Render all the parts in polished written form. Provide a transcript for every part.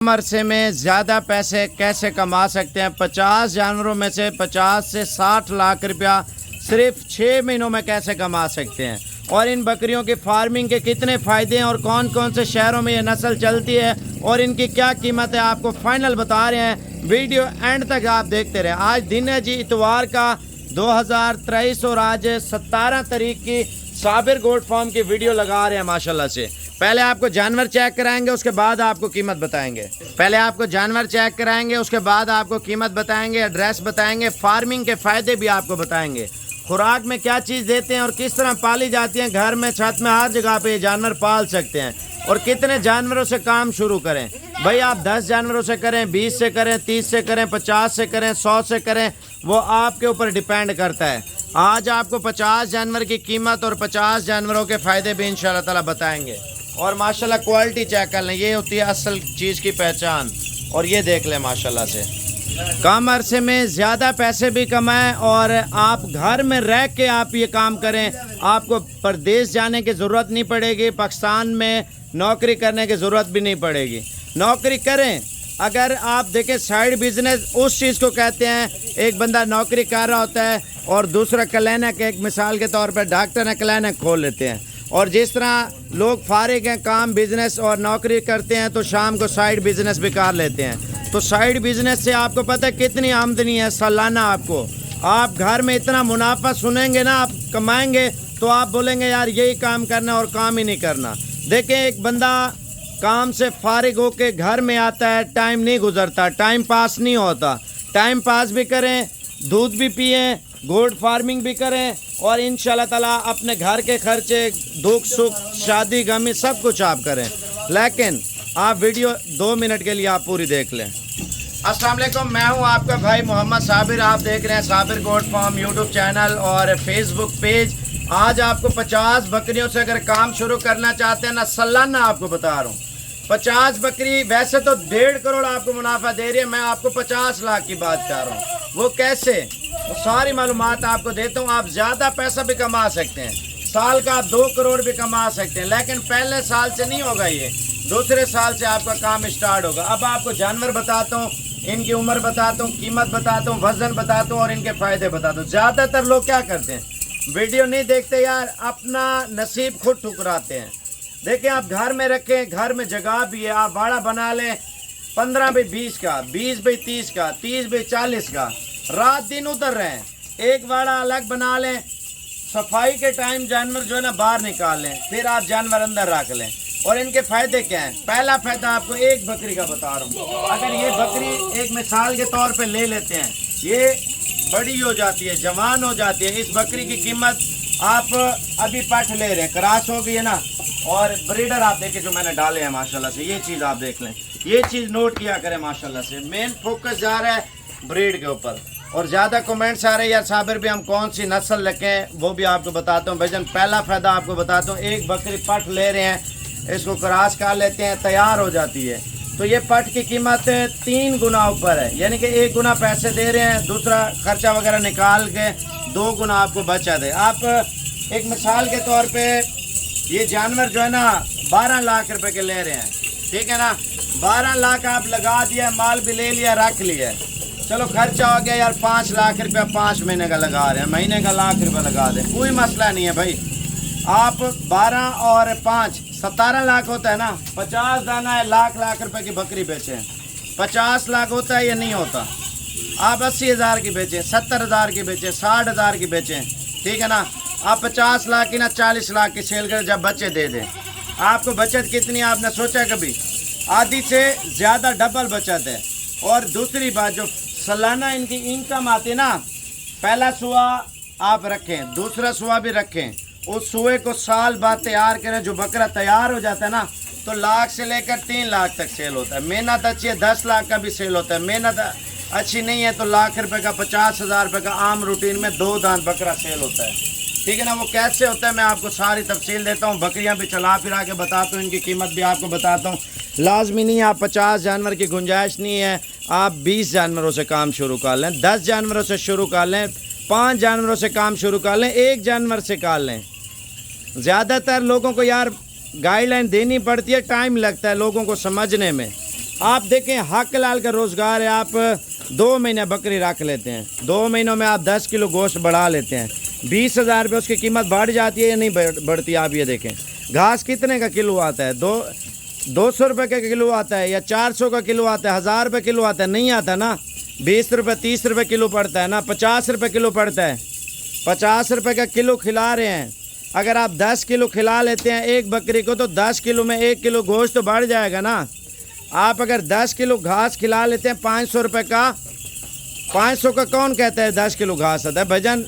कम अरसे में ज़्यादा पैसे कैसे कमा सकते हैं। 50 जानवरों में से 50 से 60 लाख रुपया सिर्फ 6 महीनों में कैसे कमा सकते हैं, और इन बकरियों की फार्मिंग के कितने फ़ायदे हैं और कौन कौन से शहरों में ये नस्ल चलती है और इनकी क्या कीमत है, आपको फाइनल बता रहे हैं। वीडियो एंड तक आप देखते रहें। आज दिन है जी इतवार का 2023 और आज 17 तारीख की साबिर गोट फार्म की वीडियो लगा रहे हैं माशाल्लाह से। पहले आपको जानवर चेक कराएंगे, उसके बाद आपको कीमत बताएंगे। पहले आपको जानवर चेक कराएंगे, उसके बाद आपको कीमत बताएंगे, एड्रेस बताएंगे, फार्मिंग के फ़ायदे भी आपको बताएंगे, खुराक में क्या चीज़ देते हैं और किस तरह पाली जाती हैं। घर में, छत में, हर जगह पे ये जानवर पाल सकते हैं। और कितने जानवरों से काम शुरू करें भाई, आप 10 जानवरों से करें, 20 से करें, 30 से करें, 50 से करें, 100 से करें, वो आपके ऊपर डिपेंड करता है। आज आपको 50 जानवर की कीमत और 50 जानवरों के फ़ायदे भी इंशाल्लाह ताला बताएंगे। और माशाल्लाह क्वालिटी चेक कर लें, ये होती है असल चीज़ की पहचान। और ये देख लें माशाल्लाह से, कम अरसे में ज़्यादा पैसे भी कमाएं और आप घर में रह के आप ये काम करें। आपको परदेश जाने की ज़रूरत नहीं पड़ेगी, पाकिस्तान में नौकरी करने की ज़रूरत भी नहीं पड़ेगी। नौकरी करें, अगर आप देखें साइड बिजनेस उस चीज़ को कहते हैं, एक बंदा नौकरी कर रहा होता है और दूसरा क्लिनिक, एक मिसाल के तौर पर डॉक्टर ने क्लिनिक खोल लेते हैं। और जिस तरह लोग फारिग हैं, काम बिजनेस और नौकरी करते हैं, तो शाम को साइड बिजनेस भी कर लेते हैं। तो साइड बिजनेस से आपको पता है कितनी आमदनी है सालाना। आपको आप घर में इतना मुनाफा सुनेंगे ना, आप कमाएंगे तो आप बोलेंगे यार यही काम करना और काम ही नहीं करना। देखें, एक बंदा काम से फारिग होके घर में आता है, टाइम नहीं गुजरता, टाइम पास नहीं होता। टाइम पास भी करें, दूध भी पिएं, गोट फार्मिंग भी करें और इंशाल्लाह ताला अपने घर के खर्चे, दुख सुख, शादी गमी सब कुछ आप करें। लेकिन आप वीडियो 2 मिनट के लिए आप पूरी देख लें। अस्सलाम वालेकुम, मैं हूं आपका भाई मोहम्मद साबिर। आप देख रहे हैं Sabir goat farm YouTube channel और फेसबुक पेज। आज आपको 50 बकरियों से अगर काम शुरू करना चाहते हैं ना, सालाना आपको बता रहा हूँ, 50 बकरी वैसे तो 1.5 करोड़ आपको मुनाफा दे रही है, मैं आपको 50 लाख की बात कर रहा हूँ। वो कैसे, वो सारी मालूमात आपको देता हूँ। आप ज़्यादा पैसा भी कमा सकते हैं, साल का आप 2 करोड़ भी कमा सकते हैं, लेकिन पहले साल से नहीं होगा, ये दूसरे साल से आपका काम स्टार्ट होगा। अब आपको जानवर बताता हूँ, इनकी उम्र बताता हूँ, कीमत बताता हूँ, वजन बताता हूँ और इनके फ़ायदे बताता हूँ। ज़्यादातर लोग क्या करते हैं, वीडियो नहीं देखते यार, अपना नसीब खुद ठुकराते हैं। देखें, आप घर में रखें, घर में जगह भी है, आप बाड़ा बना लें 15 बाई 20 का, 20 बाई 30 का, 30 बाई 40 का, रात दिन उतर रहे हैं। एक बाड़ा अलग बना लें, सफाई के टाइम जानवर जो है ना बाहर निकाल लें, फिर आप जानवर अंदर रख लें। और इनके फ़ायदे क्या हैं? पहला फ़ायदा आपको एक बकरी का बता रहा हूँ। अगर ये बकरी एक मिसाल के तौर पे ले लेते हैं, ये बड़ी हो जाती है, जवान हो जाती है, इस बकरी की कीमत आप अभी पट ले रहे हैं, क्रॉस हो गई है ना, और ब्रीडर आप देखें जो मैंने डाले हैं माशाल्लाह से, ये चीज़ आप देख लें, ये चीज़ नोट किया करें माशाल्लाह से। मेन फोकस जा रहा है ब्रीड के ऊपर। और ज़्यादा कमेंट्स आ रहे हैं यार साबिर भी हम कौन सी नस्ल रखें, वो भी आपको बताता हूँ भाईजान। पहला फ़ायदा आपको बताता हूँ, एक बकरी पट ले रहे हैं, इसको क्रॉस कर लेते हैं, तैयार हो जाती है, तो ये पट की कीमत 3 गुना ऊपर है, यानी कि 1 गुना पैसे दे रहे हैं, दूसरा खर्चा वगैरह निकाल के 2 गुना आपको बचा दे। आप एक मिसाल के तौर पे ये जानवर जो है ना 12 लाख रुपए के ले रहे हैं, ठीक है ना, 12 लाख आप लगा दिया, माल भी ले लिया, रख लिया, चलो खर्चा हो गया यार 5 लाख रुपया 5 महीने का लगा रहे हैं, महीने का 1 लाख रुपया लगा दें, कोई मसला नहीं है भाई। आप 12 और 5 17 लाख होता है ना, 50 दाना है, लाख रुपए की बकरी बेचें, 50 लाख होता है या नहीं होता। आप 80,000 की बेचें, 70,000 की बेचें, 60,000 की बेचें, ठीक है ना। आप 50 लाख की ना 40 लाख की सेल कर जब बच्चे दे दें, आपको बचत कितनी आपने सोचा कभी? आधी से ज़्यादा डबल बचत है। और दूसरी बात, जो सालाना इनकी इनकम आती है ना, पहला सुआ आप रखें, दूसरा सुआ भी रखें, उस सुए को साल बाद तैयार करें, जो बकरा तैयार हो जाता है ना, तो लाख से लेकर 3 लाख तक सेल होता है। मेहनत अच्छी है 10 लाख का भी सेल होता है, मेहनत अच्छी नहीं है तो लाख रुपए का, 50,000 रुपये का आम रूटीन में 2 दांत बकरा सेल होता है, ठीक है ना। वो कैसे होता है मैं आपको सारी तफसील देता हूँ, बकरियाँ भी चला फिरा के बताता हूँ, इनकी कीमत भी आपको बताता हूँ। लाजमी नहीं आप 50 जानवर की गुंजाइश नहीं है, आप 20 जानवरों से काम शुरू कर लें, 10 जानवरों से शुरू कर लें, 5 जानवरों से काम शुरू कर लें, 1 जानवर से कर लें। ज़्यादातर लोगों को यार गाइडलाइन देनी पड़ती है, टाइम लगता है लोगों को समझने में। आप देखें हक लाल का रोज़गार है, आप 2 महीने बकरी रख लेते हैं, 2 महीनों में आप 10 किलो गोश्त बढ़ा लेते हैं, 20,000 रुपये उसकी कीमत बढ़ जाती है या नहीं बढ़ती? आप ये देखें घास कितने का किलो आता है, 200 रुपये का किलो आता है या 400 का किलो आता है, 1000 रुपये किलो आता है? नहीं आता ना। 20 रुपये 30 रुपये किलो पड़ता है ना, 50 रुपये किलो पड़ता है। 50 रुपये का किलो खिला रहे हैं, अगर आप 10 किलो खिला लेते हैं एक बकरी को तो 10 किलो में 1 किलो गोश्त तो बढ़ जाएगा ना। आप अगर 10 किलो घास खिला लेते हैं 500 रुपये का, 500 का कौन कहता है 10 किलो घास आता है भजन?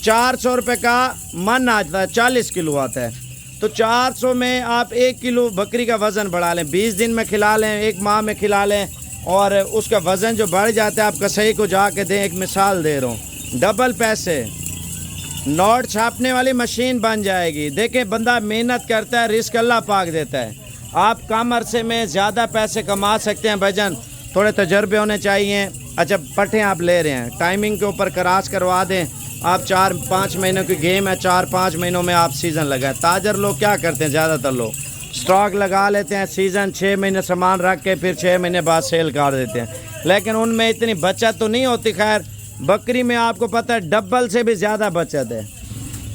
400 रुपये का मन आता है, 40 किलो आता है। तो 400 में आप 1 किलो बकरी का वज़न बढ़ा लें, 20 दिन में खिला लें, 1 माह में खिला लें और उसका वज़न जो बढ़ जाता है आप कसाई को जाके दें। एक मिसाल दे रहा हूँ, डबल पैसे, नोट छापने वाली मशीन बन जाएगी। देखें बंदा मेहनत करता है, रिस्क अल्लाह पाक देता है। आप कम अरसे में ज़्यादा पैसे कमा सकते हैं भजन, थोड़े तजर्बे होने चाहिए। अच्छा पट्टे आप ले रहे हैं, टाइमिंग के ऊपर क्रॉस करवा दें। आप 4-5 महीनों की गेम है, 4-5 महीनों में आप सीज़न लगाएं। ताजर लोग क्या करते हैं, ज़्यादातर लोग स्टॉक लगा लेते हैं, सीज़न 6 महीने सामान रख के फिर 6 महीने बाद सेल कर देते हैं, लेकिन उनमें इतनी बचत तो नहीं होती। खैर बकरी में आपको पता है डबल से भी ज़्यादा बचत है।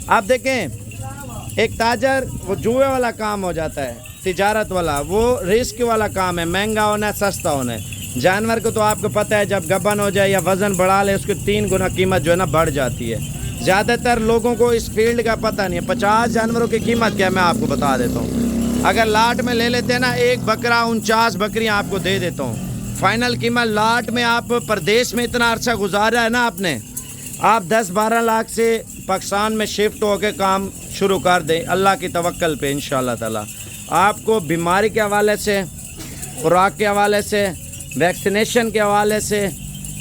आप देखें एक ताजर वो जुए वाला काम हो जाता है, तिजारत वाला वो रिस्क वाला काम है, महंगा होना है सस्ता होना है। जानवर को तो आपको पता है जब गबन हो जाए या वज़न बढ़ा ले उसकी 3 गुना कीमत जो है ना बढ़ जाती है। ज़्यादातर लोगों को इस फील्ड का पता नहीं है। 50 जानवरों की कीमत क्या है मैं आपको बता देता हूँ। अगर लाट में ले लेते हैं ना, एक बकरा 49 बकरियाँ आपको दे देता हूँ, फाइनल कीमत लाट में। आप प्रदेश में इतना अरसा गुजारा है ना आपने, आप 10-12 लाख से पाकिस्तान में शिफ्ट होकर काम शुरू कर दें अल्लाह की तवक्कल पे इंशाअल्लाह ताला। आपको बीमारी के हवाले से, खुराक के हवाले से, वैक्सीनेशन के हवाले से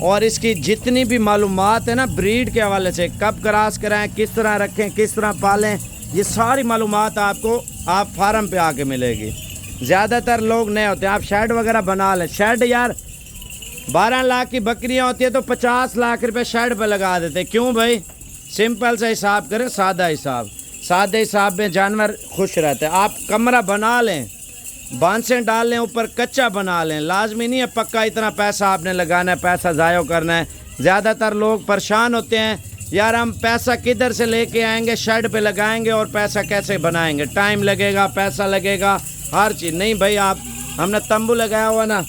और इसकी जितनी भी मालूमात है ना, ब्रीड के हवाले से, कब क्रॉस कराएं, किस तरह रखें, किस तरह पालें, ये सारी मालूमात आपको आप फार्म पे आके मिलेगी। ज़्यादातर लोग नए होते हैं, आप शेड वगैरह बना लें। शेड यार 12 लाख की बकरियां होती है तो 50 लाख रुपए शेड पे लगा देते। क्यों भाई? सिंपल सा हिसाब करें, सादा हिसाब। सादे हिसाब में जानवर खुश रहते हैं। आप कमरा बना लें, बांसें डाल लें, ऊपर कच्चा बना लें। लाजमी नहीं है पक्का इतना पैसा आपने लगाना है, पैसा ज़ाया करना है। ज़्यादातर लोग परेशान होते हैं, यार हम पैसा किधर से लेके आएंगे, शेड पे लगाएंगे और पैसा कैसे बनाएंगे, टाइम लगेगा, पैसा लगेगा, हर चीज़। नहीं भाई, आप हमने तंबू लगाया हुआ ना,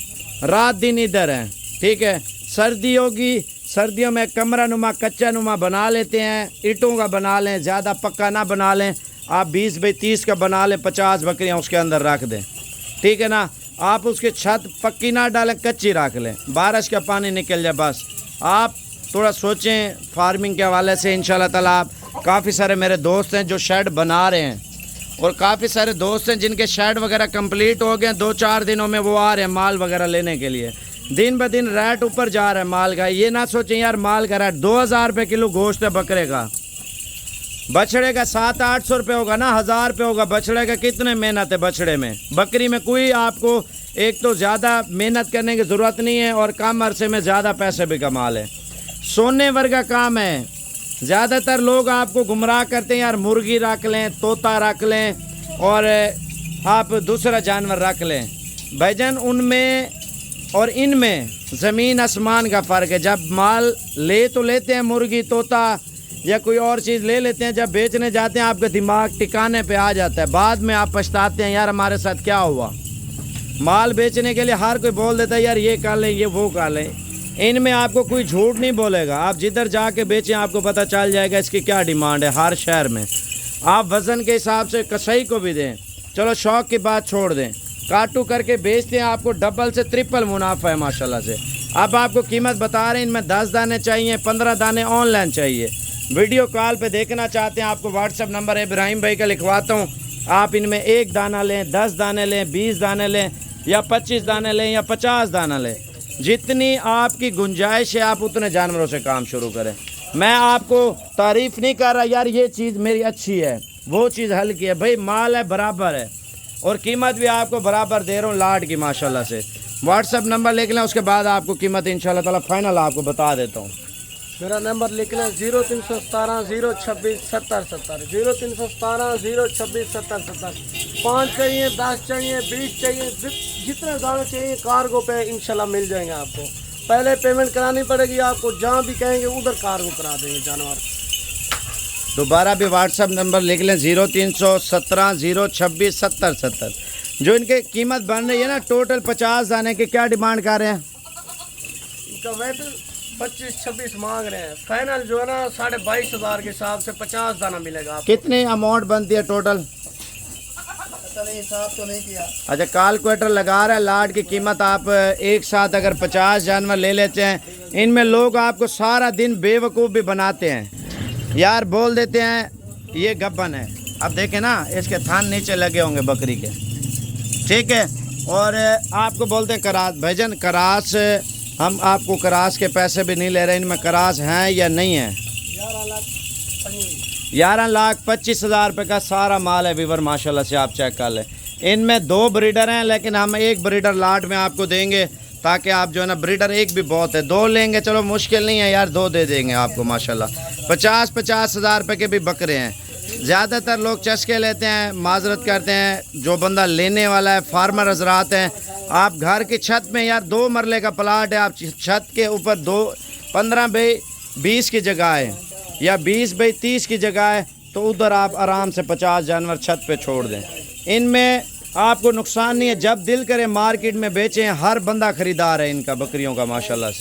रात दिन इधर है, ठीक है। सर्दी होगी, सर्दियों में कमरा नुमा कच्चा नुमा बना लेते हैं, ईंटों का बना लें, ज़्यादा पक्का ना बना लें। आप 20 बाई 30 का बना लें, 50 बकरियां उसके अंदर रख दें, ठीक है ना। आप उसकी छत पक्की ना डालें, कच्ची रख लें, बारिश का पानी निकल जाए बस। आप थोड़ा सोचें फार्मिंग के हवाले से इंशाल्लाह ताला। आप काफ़ी सारे मेरे दोस्त हैं जो शेड बना रहे हैं और काफ़ी सारे दोस्त हैं जिनके शेड वगैरह कंप्लीट हो गए, 2-4 दिनों में वो आ रहे हैं माल वगैरह लेने के लिए। दिन ब दिन रेट ऊपर जा रहा है माल का। ये ना सोचें यार माल का रेट 2000 रुपये किलो गोश्त है बकरे का, बछड़े का 700-800 रुपये होगा ना, 1000 रुपये होगा बछड़े का। कितने मेहनत है बछड़े में, बकरी में कोई आपको एक तो ज़्यादा मेहनत करने की ज़रूरत नहीं है और कम अरसे में ज़्यादा पैसे भी कमा लें। सोने वर्गा काम है। ज़्यादातर लोग आपको गुमराह करते हैं, यार मुर्गी रख लें, तोता रख लें और आप दूसरा जानवर रख लें। भाईजान उनमें और इनमें ज़मीन आसमान का फ़र्क है। जब माल ले तो लेते हैं, मुर्गी तोता या कोई और चीज़ ले लेते हैं, जब बेचने जाते हैं आपका दिमाग ठिकाने पे आ जाता है, बाद में आप पछताते हैं यार हमारे साथ क्या हुआ। माल बेचने के लिए हर कोई बोल देता है यार ये कर लें, ये वो कर लें। इनमें आपको कोई झूठ नहीं बोलेगा, आप जिधर जाके बेचें आपको पता चल जाएगा इसकी क्या डिमांड है हर शहर में। आप वज़न के हिसाब से कसाई को भी दें, चलो शौक़ की बात छोड़ दें, काटू करके बेचते हैं, आपको डबल से ट्रिपल मुनाफा है माशाल्लाह से। अब आपको कीमत बता रहे हैं, इनमें 10 दाने चाहिए, 15 दाने ऑनलाइन चाहिए। वीडियो कॉल पे देखना चाहते हैं, आपको व्हाट्सएप नंबर है इब्राहिम भाई का लिखवाता हूँ। आप इनमें 1 दाना लें, 10 दाने लें, 20 दाने लें या 25 दाने लें या 50 दाना लें, जितनी आपकी गुंजाइश है आप उतने जानवरों से काम शुरू करें। मैं आपको तारीफ़ नहीं कर रहा यार ये चीज़ मेरी अच्छी है, वो चीज़ हल्की है, भाई माल है बराबर है और कीमत भी आपको बराबर दे रहा हूँ लाट की माशाल्लाह से। व्हाट्सएप नंबर लिख लें, उसके बाद आपको कीमत इंशाल्लाह ताला फाइनल आपको बता देता हूँ। मेरा नंबर लिख लें 0317 026 70 70, 0317 026 70 70। 5 चाहिए, 10 चाहिए, 20 चाहिए, जितने ज़्यादा चाहिए कार्गो पे इंशाल्लाह मिल जाएंगे आपको। पहले पेमेंट करानी पड़ेगी आपको, जहाँ भी कहेंगे उधर कार्गो करा देंगे जानवर। दोबारा भी व्हाट्सअप नंबर लिख लें 0317 026 70 70। जो इनके कीमत बन रही है ना टोटल 50 दाने की, क्या डिमांड कर रहे हैं? इनका वेट 25-26 मांग रहे हैं। फाइनल जो है ना 22,500 के हिसाब से 50 दाना मिलेगा आपको। कितनी अमाउंट बनती है टोटल? हिसाब तो नहीं किया। अच्छा, कैलकुलेटर लगा रहा है। लाट की कीमत आप एक साथ अगर 50 जानवर ले लेते हैं, इनमें लोग आपको सारा दिन बेवकूफ़ भी बनाते हैं यार, बोल देते हैं ये गब्बन है। अब देखें ना, इसके थान नीचे लगे होंगे बकरी के, ठीक है। और आपको बोलते हैं करास। भाईजान करास, हम आपको करास के पैसे भी नहीं ले रहे, इनमें करास हैं या नहीं है। 11,25,000 रुपये का सारा माल है वीवर, माशाल्लाह से आप चेक कर लें। इनमें 2 ब्रीडर हैं, लेकिन हम 1 ब्रीडर लाट में आपको देंगे, ताकि आप जो है ना, ब्रीडर 1 भी बहुत है, 2 लेंगे चलो मुश्किल नहीं है यार, 2 दे देंगे आपको माशाल्लाह। 50-50 हज़ार रुपये के भी बकरे हैं। ज़्यादातर लोग चस्के लेते हैं, माजरत करते हैं। जो बंदा लेने वाला है, फार्मर हजरात हैं, आप घर की छत में यार 2 मरले का प्लाट है, आप छत के ऊपर 15x20 की जगह है या 20x30 की जगह है, तो उधर आप आराम से 50 जानवर छत पे छोड़ दें। इनमें आपको नुकसान नहीं है। जब दिल करे मार्केट में बेचें, हर बंदा ख़रीदार है इनका, बकरियों का माशाल्लाह से।